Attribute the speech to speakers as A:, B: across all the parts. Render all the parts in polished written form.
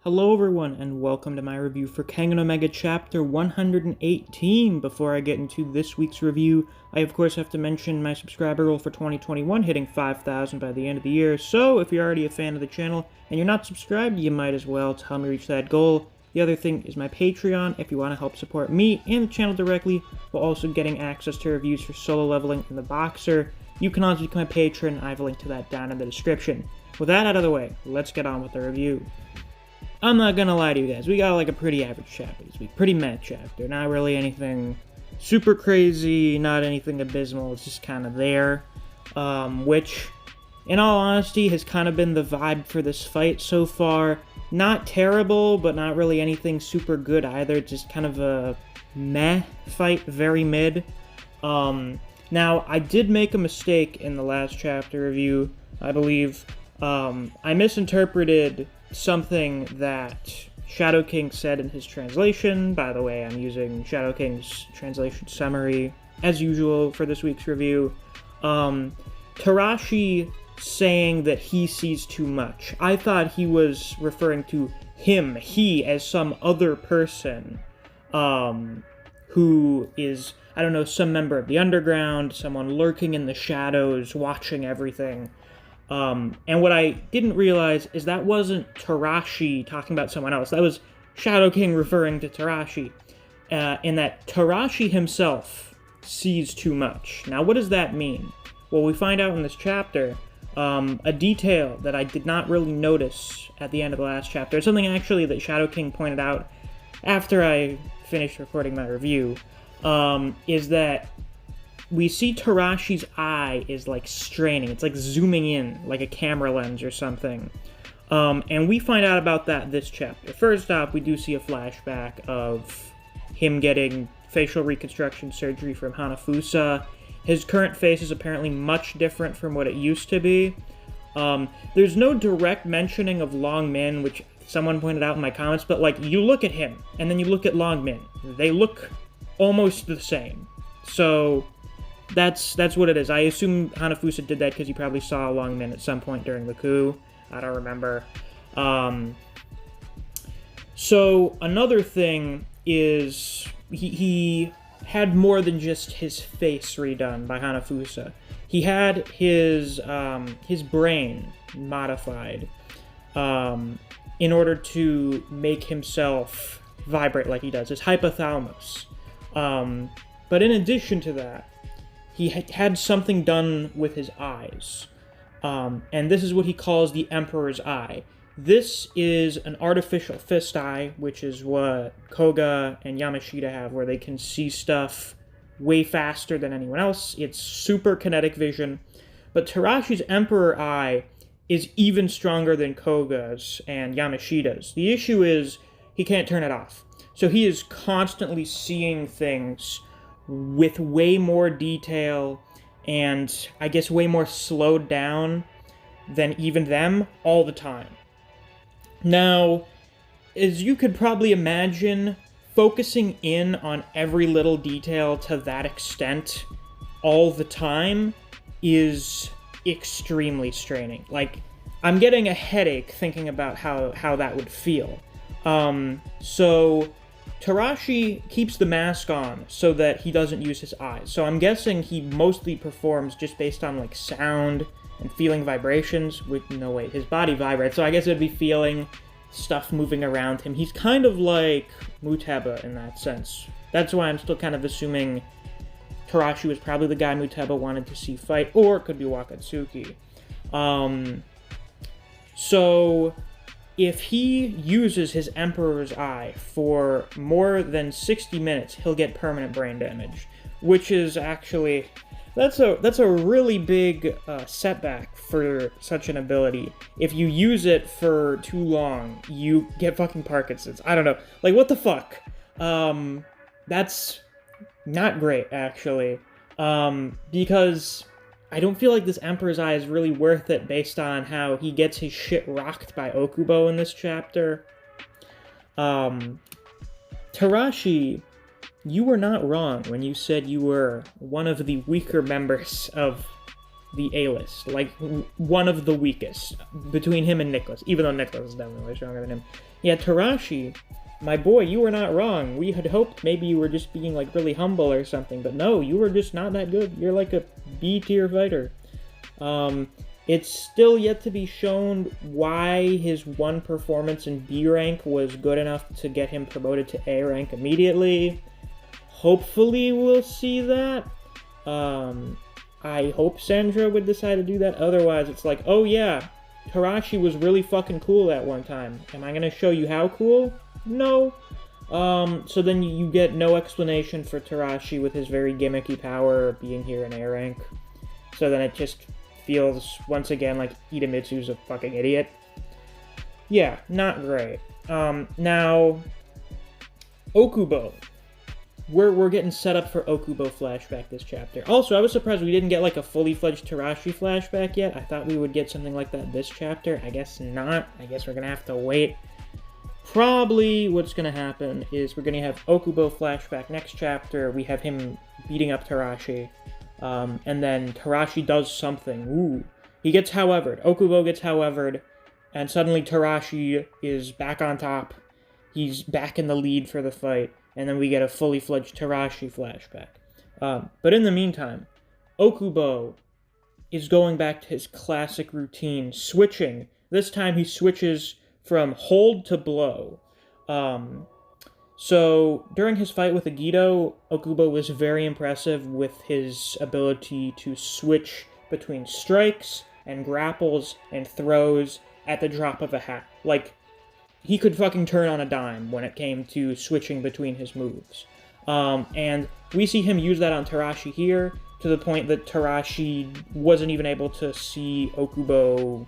A: Hello everyone, and welcome to my review for Kengan Omega Chapter 118. Before I get into this week's review, I of course have to mention my subscriber goal for 2021, hitting 5,000 by the end of the year. So if you're already a fan of the channel and you're not subscribed, you might as well help me reach that goal. The other thing is my Patreon, if you want to help support me and the channel directly, while also getting access to reviews for solo leveling and the Boxer. You can also become a patron, I have a link to that down in the description. With that out of the way, let's get on with the review. I'm not gonna lie to you guys, we got like a pretty average chapter this week, pretty meh chapter, not really anything super crazy, not anything abysmal, it's just kind of there, which, in all honesty, has kind of been the vibe for this fight so far. Not terrible, but not really anything super good either, just kind of a meh fight, very mid. Now, I did make a mistake in the last chapter review, I believe. I misinterpreted something that Shadow King said in his translation. By the way, I'm using Shadow King's translation summary, as usual, for this week's review. Tarashi saying that he sees too much. I thought he was referring to him, he, as some other person, who is, I don't know, some member of the underground, someone lurking in the shadows, watching everything. And what I didn't realize is that wasn't Tarashi talking about someone else. That was Shadow King referring to Tarashi. And that Tarashi himself sees too much. Now, what does that mean? Well, we find out in this chapter a detail that I did not really notice at the end of the last chapter. It's something, actually, that Shadow King pointed out after I finished recording my review, is that we see Tarashi's eye is, like, straining. It's, like, zooming in, like a camera lens or something. And we find out about that this chapter. First off, we do see a flashback of him getting facial reconstruction surgery from Hanafusa. His current face is apparently much different from what it used to be. There's no direct mentioning of Long Min, which someone pointed out in my comments, but, like, you look at him, and then you look at Long Min. They look almost the same. So that's what it is. I assume Hanafusa did that because he probably saw Long Min at some point during the coup. I don't remember. So another thing is he had more than just his face redone by Hanafusa. He had his brain modified in order to make himself vibrate like he does, his hypothalamus. But in addition to that, he had something done with his eyes, and this is what he calls the Emperor's Eye. This is an artificial fist eye, which is what Koga and Yamashita have, where they can see stuff way faster than anyone else. It's super kinetic vision, but Tarashi's Emperor Eye is even stronger than Koga's and Yamashita's. The issue is he can't turn it off, so he is constantly seeing things with way more detail and, I guess, way more slowed down than even them all the time. Now, as you could probably imagine, focusing in on every little detail to that extent all the time is extremely straining. Like, I'm getting a headache thinking about how that would feel. So Tarashi keeps the mask on so that he doesn't use his eyes. So I'm guessing he mostly performs just based on, like, sound and feeling vibrations. No, wait, his body vibrates, so I guess it would be feeling stuff moving around him. He's kind of like Muteba in that sense. That's why I'm still kind of assuming Tarashi was probably the guy Muteba wanted to see fight, or it could be Wakatsuki. So if he uses his Emperor's Eye for more than 60 minutes, he'll get permanent brain damage, which is actually, that's a really big setback for such an ability. If you use it for too long, you get fucking Parkinson's. I don't know. Like, what the fuck? That's not great, actually. Because I don't feel like this Emperor's Eye is really worth it based on how he gets his shit rocked by Okubo in this chapter. Tarashi, you were not wrong when you said you were one of the weaker members of the A-list, like one of the weakest between him and Nicholas, even though Nicholas is definitely way stronger than him. Yeah, Tarashi, my boy, you were not wrong. We had hoped maybe you were just being like really humble or something, but no, you were just not that good. You're like a B-tier fighter. It's still yet to be shown why his one performance in B rank was good enough to get him promoted to A rank immediately. Hopefully we'll see that. I hope Sandra would decide to do that. Otherwise, it's like, oh yeah, Tarashi was really fucking cool at one time. Am I gonna show you how cool? No. So then you get no explanation for Tarashi with his very gimmicky power being here in A rank. So then it just feels, once again, like Hidemitsu's a fucking idiot. Yeah, not great. Now, Okubo. We're getting set up for Okubo flashback this chapter. Also, I was surprised we didn't get like a fully fledged Tarashi flashback yet. I thought we would get something like that this chapter. I guess not. I guess we're gonna have to wait. Probably what's gonna happen is we're gonna have Okubo flashback next chapter. We have him beating up Tarashi. And then Tarashi does something. Ooh. He gets howevered. Okubo gets howevered. And suddenly Tarashi is back on top. He's back in the lead for the fight. And then we get a fully fledged Tarashi flashback. But in the meantime, Okubo is going back to his classic routine, switching. This time he switches from hold to blow. So during his fight with Agito, Okubo was very impressive with his ability to switch between strikes and grapples and throws at the drop of a hat. Like, he could fucking turn on a dime when it came to switching between his moves. And we see him use that on Tarashi here, to the point that Tarashi wasn't even able to see Okubo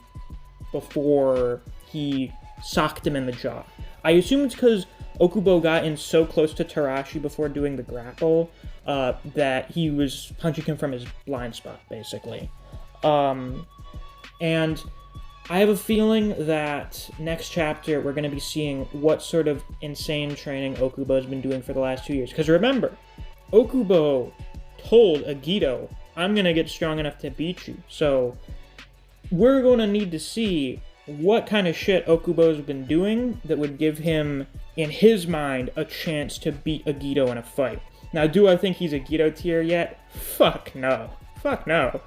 A: before he socked him in the jaw. I assume it's because Okubo got in so close to Tarashi before doing the grapple that he was punching him from his blind spot, basically. And I have a feeling that next chapter we're going to be seeing what sort of insane training Okubo's been doing for the last 2 years. Because remember, Okubo told Agito, I'm going to get strong enough to beat you. So we're going to need to see what kind of shit Okubo's been doing that would give him, in his mind, a chance to beat Agito in a fight. Now, do I think he's Agito tier yet? Fuck no. Fuck no.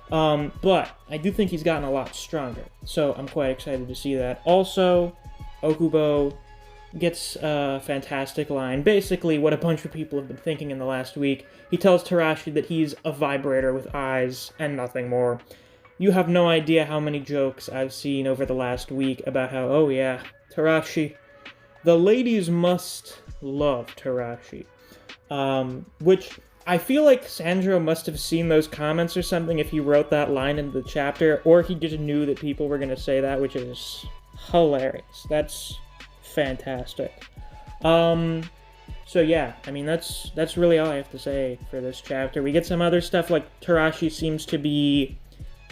A: But I do think he's gotten a lot stronger, so I'm quite excited to see that. Also, Okubo gets a fantastic line, basically what a bunch of people have been thinking in the last week. He tells Tarashi that he's a vibrator with eyes and nothing more. You have no idea how many jokes I've seen over the last week about how, oh yeah, Tarashi, the ladies must love Tarashi. Which I feel like Sandro must have seen those comments or something if he wrote that line in the chapter, or he just knew that people were going to say that, which is hilarious. That's fantastic. So yeah, I mean, that's really all I have to say for this chapter. We get some other stuff, like Tarashi seems to be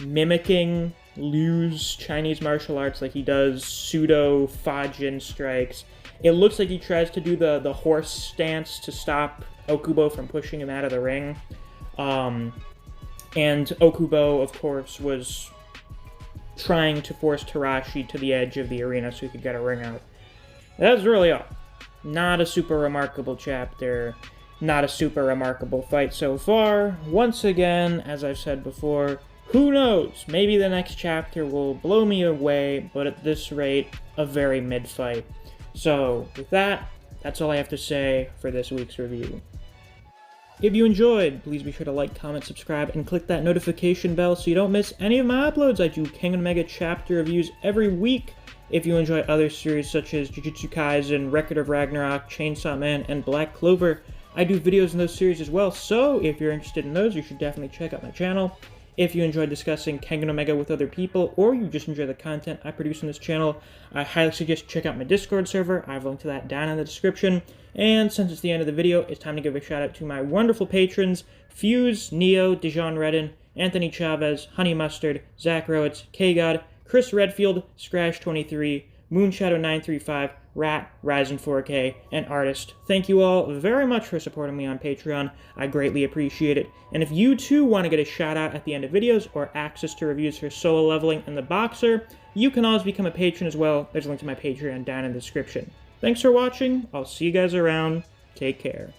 A: mimicking Liu's Chinese martial arts, like he does pseudo Fajin strikes. It looks like he tries to do the horse stance to stop Okubo from pushing him out of the ring. And Okubo, of course, was trying to force Tarashi to the edge of the arena so he could get a ring out. That's really all. Not a super remarkable chapter. Not a super remarkable fight so far. Once again, as I've said before, who knows? Maybe the next chapter will blow me away, but at this rate, a very mid-fight. So, with that, that's all I have to say for this week's review. If you enjoyed, please be sure to like, comment, subscribe, and click that notification bell so you don't miss any of my uploads. I do Kengan Omega chapter reviews every week. If you enjoy other series such as Jujutsu Kaisen, Record of Ragnarok, Chainsaw Man, and Black Clover, I do videos in those series as well, so if you're interested in those, you should definitely check out my channel. If you enjoy discussing Kengan Omega with other people, or you just enjoy the content I produce on this channel, I highly suggest you check out my Discord server. I have a link to that down in the description. And since it's the end of the video, it's time to give a shout out to my wonderful patrons, Fuse, Neo, Dijon Redden, Anthony Chavez, Honey Mustard, Zach Rowitz, K-God, Chris Redfield, Scratch23, Moonshadow935, Rat, Ryzen 4K, and Artist. Thank you all very much for supporting me on Patreon. I greatly appreciate it. And if you too want to get a shout out at the end of videos or access to reviews for Solo Leveling and the Boxer, you can always become a patron as well. There's a link to my Patreon down in the description. Thanks for watching. I'll see you guys around. Take care.